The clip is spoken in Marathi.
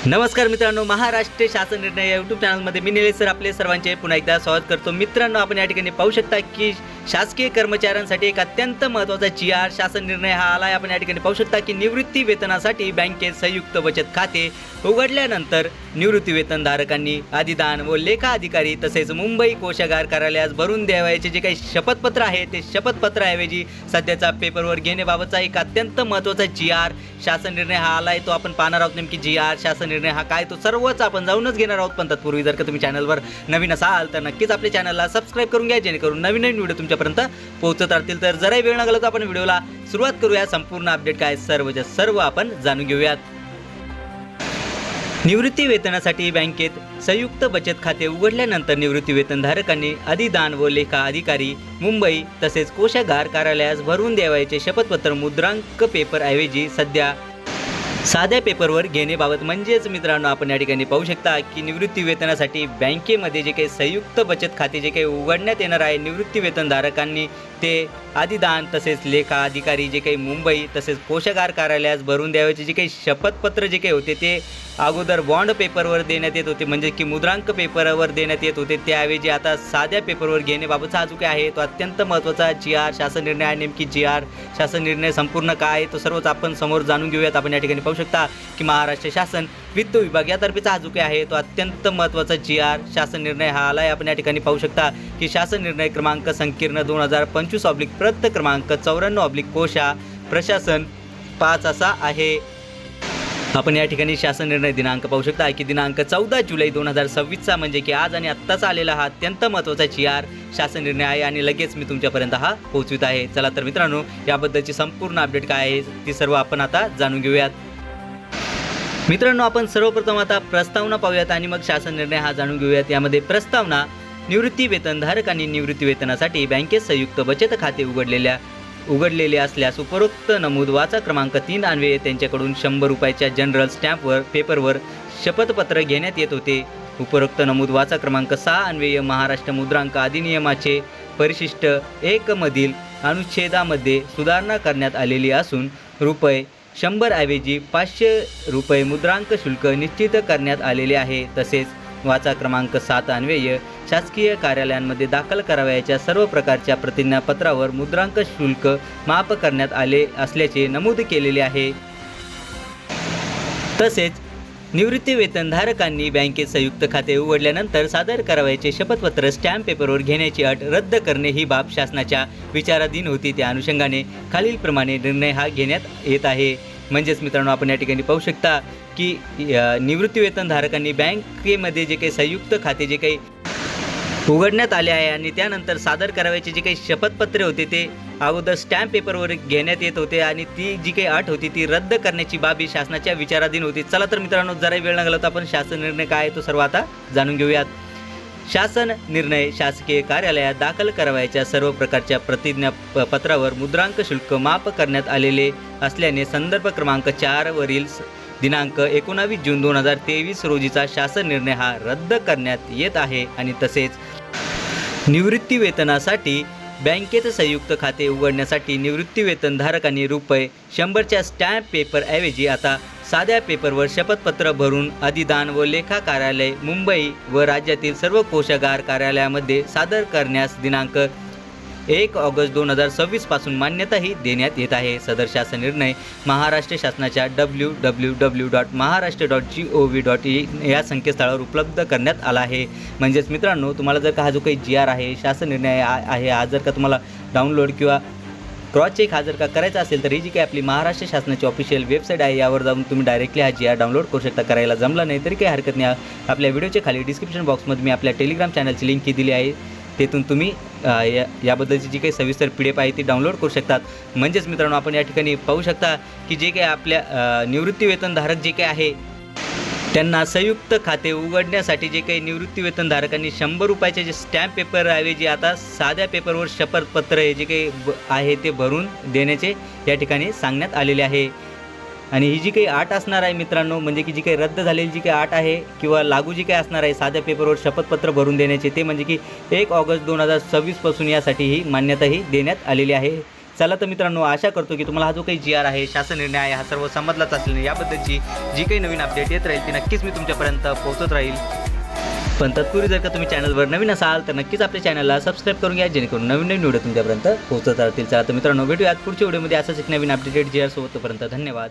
नमस्कार मित्रांनो, महाराष्ट्र शासन निर्णय या यूट्यूब चॅनलमध्ये मी निलेश सर आपले सर्वांचे पुन्हा एकदा स्वागत करतो। मित्रांनो, आपण या ठिकाणी पाहू शकता की शासकीय कर्मचाऱ्यांसाठी एक अत्यंत महत्त्वाचा जी.आर. शासन निर्णय हा आला आहे। आपण या ठिकाणी पाहू शकता की निवृत्ती वेतनासाठी बँकेत संयुक्त बचत खाते उघडल्यानंतर निवृत्ती वेतनधारकांनी अधिदान व लेखा अधिकारी तसेच मुंबई कोषागार कार्यालयास भरून द्यावयाचे जे काही शपथपत्र आहे ते शपथपत्राऐवजी सध्याचा पेपरवर घेण्याबाबतचा एक अत्यंत महत्त्वाचा जी.आर. शासन निर्णय हा आला आहे। तो आपण पाहणार आहोत नेमकी जी.आर. शासन निर्णय हा काय तो सर्वच आपण जाऊनच घेणार आहोत। पण तत्पूर्वी जर का तुम्ही चॅनलवर नवीन असाल तर नक्कीच आपल्या चॅनलला सबस्क्राइब करून घ्या, जेणेकरून नवीन नवीन व्हिडिओ तुमच्यापर्यंत पोहोचत राहतील। तर जराही वेळ न घालवता आपण व्हिडिओला सुरुवात करूया। संपूर्ण अपडेट काय सर्वच्या सर्व आपण जाणून घेऊयात। निवृत्ती वेतनासाठी बँकेत संयुक्त बचत खाते उघडल्यानंतर निवृत्ती वेतनधारकांनी अधिदान व लेखा अधिकारी मुंबई तसेच कोषागार कार्यालयास भरून द्यावयाचे शपथपत्र मुद्रांक पेपरऐवजी सध्या साध्या पेपरवर घेण्याबाबत म्हणजेच मित्रांनो, आपण या ठिकाणी पाहू शकता की निवृत्ती वेतनासाठी बँकेमध्ये जे काही संयुक्त बचत खाते जे काही उघडण्यात येणार आहे, निवृत्ती वेतनधारकांनी ते अधिदान तसेच लेखा अधिकारी जे काही मुंबई तसेच कोषागार कार्यालयास भरून द्यावयाचे जे काही शपथपत्र जे काही होते ते अगोदर बॉन्ड पेपरवर देण्यात येत होते, म्हणजे की मुद्रांक पेपरवर देण्यात येत होते, त्याऐवजी आता साध्या पेपरवर घेण्याबाबतचा हा जो काही आहे तो अत्यंत महत्त्वाचा जी.आर. शासन निर्णय आहे। नेमकी जी.आर. शासन निर्णय संपूर्ण काय आहे तो सर्वच आपण समोर जाणून घेऊयात। आपण या ठिकाणी पाहू शकता की महाराष्ट्र शासन वित्त विभाग यातर्फेचा हा जो काही आहे तो अत्यंत महत्त्वाचा जी.आर. शासन निर्णय हा आला आहे। आपण या ठिकाणी पाहू शकता की शासन निर्णय क्रमांक संकीर्ण 2025 प्रत क्रमांक 94 कोशा प्रशासन 5 असा आहे। आपण या ठिकाणी शासन निर्णय दिनांक पाहू शकता की दिनांक 14 जुलै 2026चा, म्हणजे की आज आणि आत्ताच आलेला हा अत्यंत महत्त्वाचा जी.आर. शासन निर्णय आहे आणि लगेच मी तुमच्यापर्यंत हा पोहोचवित आहे। चला तर मित्रांनो, याबद्दलची संपूर्ण अपडेट काय आहे ती सर्व आपण आता जाणून घेऊयात। मित्रांनो, आपण सर्वप्रथम आता प्रस्तावना पाहूयात आणि मग शासन निर्णय हा जाणून घेऊयात। यामध्ये प्रस्तावना: निवृत्ती वेतनधारकांनी निवृत्ती वेतनासाठी बँकेत संयुक्त बचत खाते उघडलेले असल्यास उपरोक्त नमूद वाचा क्रमांक 3 अन्वये त्यांच्याकडून 100 रुपयाच्या जनरल स्टॅम्पवर पेपरवर शपथपत्र घेण्यात येत होते। उपरोक्त नमूद वाचा क्रमांक 6 अन्वये महाराष्ट्र मुद्रांक अधिनियमाचे परिशिष्ट 1 मधील अनुच्छेदामध्ये सुधारणा करण्यात आलेली असून ₹100 ऐवजी ₹500 मुद्रांक शुल्क निश्चित करण्यात आलेले आहे। तसेच वाचा क्रमांक 7 अन्वये शासकीय कार्यालयांमध्ये दाखल करावयाच्या सर्व प्रकारच्या प्रतिज्ञापत्रावर मुद्रांक शुल्क माफ करण्यात आले असल्याचे नमूद केलेले आहे। तसेच निवृत्ती वेतनधारकांनी बँकेत संयुक्त खाते उघडल्यानंतर सादर करावयाचे शपथपत्र स्टॅम्प पेपरवर घेण्याची अट रद्द करणे ही बाब शासनाच्या विचाराधीन होती। त्या अनुषंगाने खालीलप्रमाणे निर्णय हा घेण्यात येत आहे। म्हणजेच मित्रांनो, आपण या ठिकाणी पाहू शकता की निवृत्ती वेतनधारकांनी बँकेमध्ये जे काही संयुक्त खाते जे काही उघडण्यात आले आहे आणि त्यानंतर सादर करावयाचे जे काही शपथपत्रे होते ते अगोदर स्टॅम्प पेपरवर घेण्यात येत होते आणि ती जी काही अट होती ती रद्द करण्याची बाब ही शासनाच्या विचाराधीन होती। चला तर मित्रांनो, जरा वेळ न घालवता आपण शासन निर्णय काय आहे तो सर्व आता जाणून घेऊयात। शासन निर्णय: शासकीय कार्यालयात दाखल करावयाच्या सर्व प्रकारच्या प्रतिज्ञापत्रावर मुद्रांक शुल्क माफ करण्यात आलेले असल्याने संदर्भ क्रमांक 4 वरील दिनांक 19 जून 2023 रोजीचा शासन निर्णय हा रद्द करण्यात येत आहे। आणि तसेच निवृत्ती वेतनासाठी बँकेत संयुक्त खाते उघडण्यासाठी निवृत्ती वेतनधारकांनी ₹100च्या स्टॅम्प पेपरऐवजी आता साध्या पेपरवर शपथपत्र भरून अधिदान व लेखा कार्यालय मुंबई व राज्यातील सर्व कोषागार कार्यालयामध्ये सादर करण्यास दिनांक 1 ऑगस्ट 2026 पासून मान्यताही देण्यात येत आहे। सदर शासन निर्णय महाराष्ट्र शासनाच्या www.maharashtra.gov.in या संकेतस्थळावर उपलब्ध करण्यात आला आहे। म्हणजेच मित्रांनो, तुम्हाला जर का हा जो काही जी.आर. आहे, शासन निर्णय आहे, हा जर का तुम्हाला डाउनलोड किंवा क्रॉस चेक हा जर का करायचा असेल तर ही जी काही आपली महाराष्ट्र शासनाची ऑफिशियल वेबसाईट आहे यावर जाऊन तुम्ही डायरेक्टली हा जी.आर. डाउनलोड करू शकता। करायला जमला नाही तरी काही हरकत नाही, आपल्या व्हिडिओच्या खाली डिस्क्रिप्शन बॉक्समध्ये मी आपल्या टेलिग्राम चॅनलची लिंक ही दिली आहे, तेथून तुम्ही याबद्दलची जी काही सविस्तर PDF आहे ती डाउनलोड करू शकतात। म्हणजेच मित्रांनो, आपण या ठिकाणी पाहू शकता की जे काही आपल्या निवृत्ती वेतनधारक जे काही आहे त्यांना संयुक्त खाते उघडण्यासाठी जे काही निवृत्ती वेतनधारकांनी 100 रुपयाचे जे स्टॅम्प पेपरऐवजी आता साध्या पेपरवर शपथपत्र हे जे काही आहे ते भरून देण्याचे या ठिकाणी सांगण्यात आलेले आहे। आणि ही जी काही अट असणार आहे मित्रांनो, म्हणजे की जी काही रद्द झालेली जी काही अट आहे किंवा लागू जी काही असणार आहे साध्या पेपरवर शपथपत्र भरून देण्याचे, ते म्हणजे की 1 ऑगस्ट 2026 पासून यासाठी ही मान्यताही देण्यात आलेली आहे। चला तर मित्रांनो, आशा करतो की तुम्हाला हा जो काही GR आहे, शासन निर्णय आहे, हा सर्व समजलाच असेल. याबद्दलची जी काही नवीन अपडेट येत राहील ती नक्कीच मी तुमच्यापर्यंत पोहोचत राहील. पण तत्पूर्वी जर का तुम्ही चॅनलवर नवीन असाल तर नक्कीच आपल्या चॅनलला सबस्क्राईब करून घ्या, जेणेकरून नवीन नवीन व्हिडिओ तुमच्यापर्यंत पोहोचत राहतील. चला तर मित्रांनो, भेटूयात पुढच्या व्हिडिओमध्ये असंच एक नवीन अपडेटेड GR सोबत. तोपर्यंत धन्यवाद.